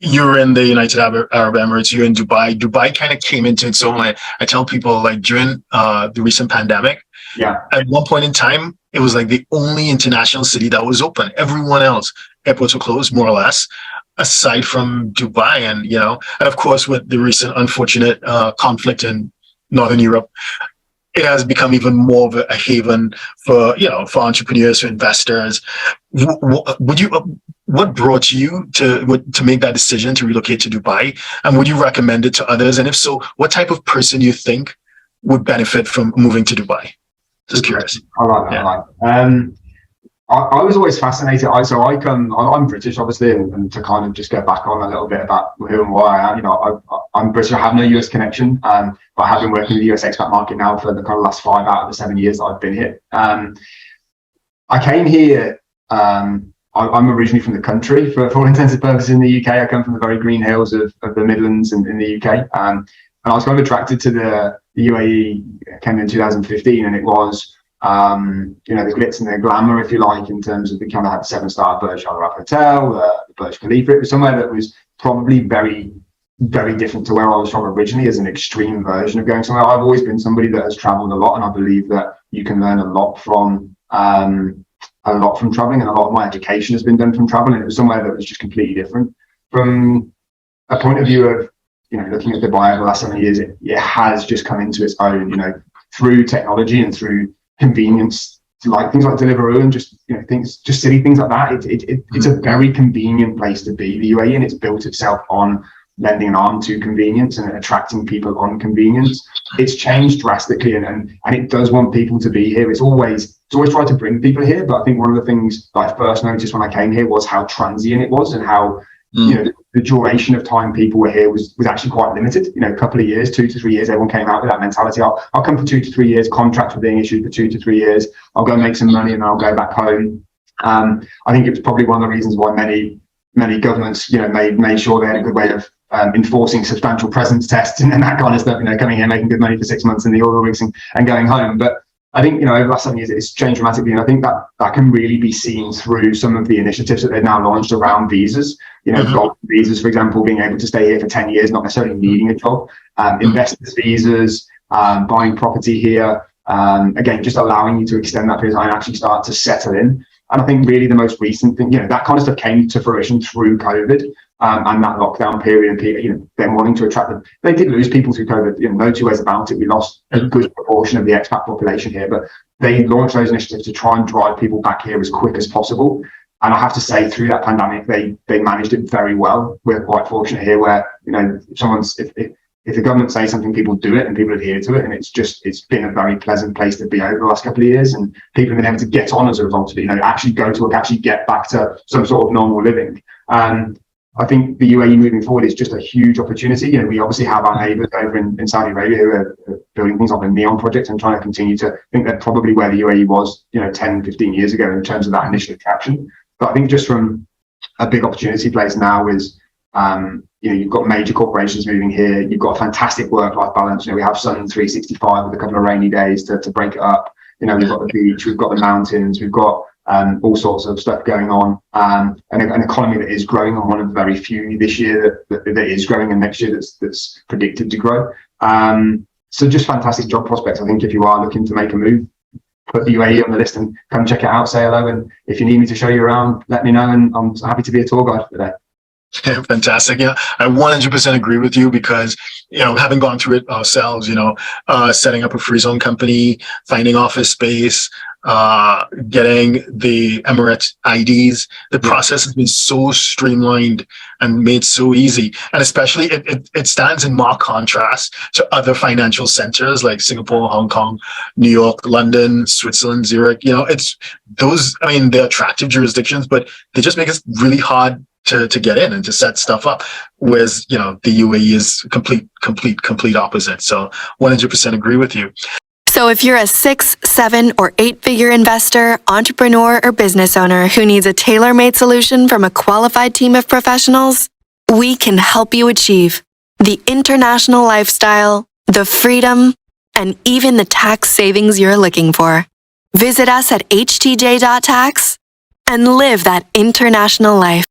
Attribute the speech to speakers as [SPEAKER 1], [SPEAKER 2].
[SPEAKER 1] you're in the United Arab Emirates, you're in Dubai. Dubai kind of came into its own. I tell people, like, during the recent pandemic,
[SPEAKER 2] Yeah.
[SPEAKER 1] at one point in time, it was like the only international city that was open. Everyone else, airports were closed, more or less, aside from Dubai. And of course, with the recent unfortunate conflict in Northern Europe, it has become even more of a haven for entrepreneurs, for investors. What brought you to make that decision to relocate to Dubai, and would you recommend it to others? And if so, what type of person you think would benefit from moving to Dubai? Just curious.
[SPEAKER 2] I like that. Yeah. I like. I was always fascinated. I'm British, obviously, and to kind of just go back on a little bit about who and why I am. I'm British. I have no US connection, but I have been working in the US expat market now for the kind of last 5 out of the 7 years that I've been here. I came here. I'm originally from the country for all intents and purposes in the UK. I come from the very green hills of the Midlands in the UK, and I was kind of attracted to the UAE. Came in 2015, and it was. The glitz and the glamour, if you like, in terms of the kind of had the 7-star Burj Al Arab Hotel, the Burj Khalifa. It was somewhere that was probably very, very different to where I was from originally, as an extreme version of going somewhere. I've always been somebody that has traveled a lot, and I believe that you can learn a lot from traveling, and a lot of my education has been done from travel. And it was somewhere that was just completely different from a point of view of, looking at Dubai over the last 7 years. It has just come into its own, through technology and through convenience, like things like Deliveroo and just silly things like that. It's a very convenient place to be, the UAE, and it's built itself on lending an arm to convenience and attracting people on convenience. It's changed drastically, and it does want people to be here. It's always tried to bring people here, but I think one of the things that I first noticed when I came here was how transient it was, and how the duration of time people were here was actually quite limited. A couple of years, 2 to 3 years. Everyone came out with that mentality. I'll come for 2 to 3 years. Contracts were being issued for 2 to 3 years. I'll go make some money and I'll go back home. I think it was probably one of the reasons why many governments, made sure they had a good way of enforcing substantial presence tests and that kind of stuff. Coming here, making good money for 6 months in the other weeks and going home. But I think, over the last 7 years, it's changed dramatically. And I think that can really be seen through some of the initiatives that they've now launched around visas. Golden visas, for example, being able to stay here for 10 years, not necessarily needing a job. Investors visas, buying property here. Again, just allowing you to extend that period of time and actually start to settle in. And I think really the most recent thing, that kind of stuff came to fruition through COVID. And that lockdown period, them wanting to attract them. They did lose people through COVID, no two ways about it. We lost a good proportion of the expat population here, but they launched those initiatives to try and drive people back here as quick as possible. And I have to say, through that pandemic, they managed it very well. We're quite fortunate here where, if the government says something, people do it and people adhere to it. And it's been a very pleasant place to be over the last couple of years. And people have been able to get on as a result of it, actually go to work, actually get back to some sort of normal living. I think the UAE moving forward is just a huge opportunity. We obviously have our neighbours over in Saudi Arabia who are building things like the NEOM project and trying to continue to think they're probably where the UAE was, 10, 15 years ago in terms of that initial attraction. But I think just from a big opportunity place now is, you've got major corporations moving here. You've got a fantastic work-life balance. We have Sun 365 with a couple of rainy days to break it up. We've got the beach, we've got the mountains, we've got all sorts of stuff going on, and an economy that is growing, and one of the very few this year that is growing, and next year that's predicted to grow. So just fantastic job prospects. I think if you are looking to make a move, put the UAE on the list and come check it out, say hello, and if you need me to show you around, let me know, and I'm happy to be a tour guide for the day.
[SPEAKER 1] Fantastic. Yeah, I 100% agree with you because, having gone through it ourselves, setting up a free zone company, finding office space, getting the Emirates IDs, the process has been so streamlined and made so easy. And especially it stands in marked contrast to other financial centers like Singapore, Hong Kong, New York, London, Switzerland, Zurich. It's those, they're attractive jurisdictions, but they just make it really hard to get in and to set stuff up. Whereas, the UAE is complete opposite. So 100% agree with you.
[SPEAKER 3] So if you're a 6, 7, or 8-figure investor, entrepreneur, or business owner who needs a tailor-made solution from a qualified team of professionals, we can help you achieve the international lifestyle, the freedom, and even the tax savings you're looking for. Visit us at htj.tax and live that international life.